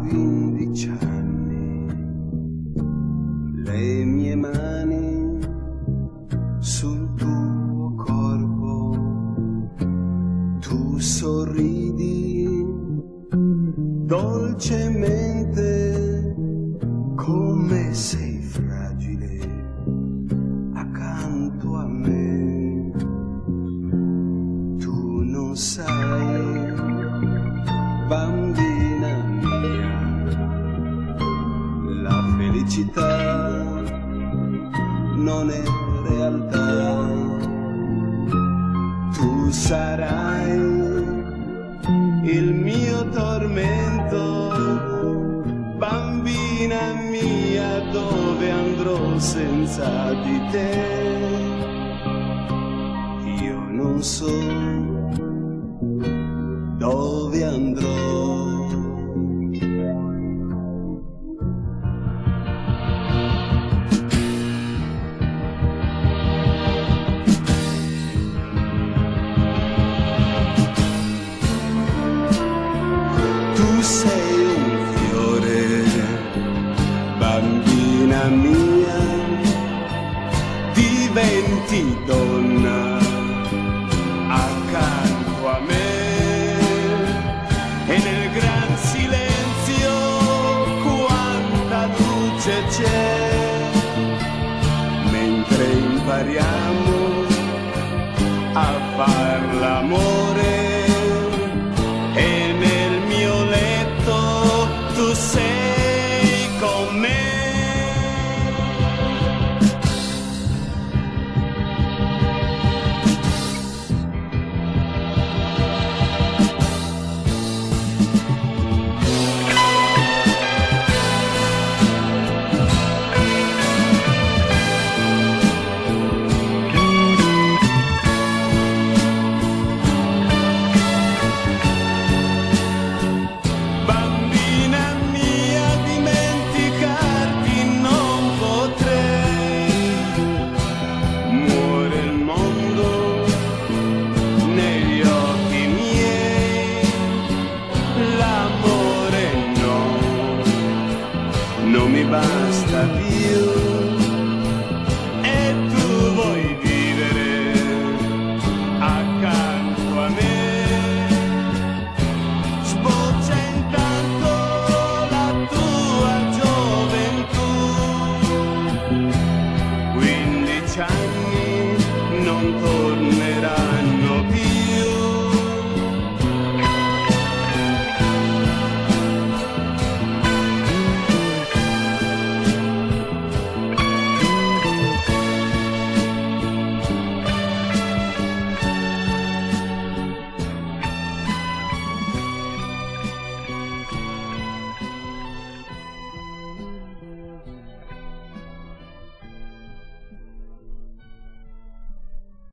15 anni, le mie mani sul tuo corpo, tu sorridi dolcemente come sei fragile accanto a me. Tu non sai, bambina mia, la felicità non è realtà. Tu sarai il mio tormento, bambina mia, dove andrò senza di te? Io non so dove andrò. Tu sei un fiore, bambina mia, diventi donna accanto a me, e nel gran silenzio quanta luce c'è, mentre impariamo a far l'amore. E nel mio letto tu sei con me. Non mi va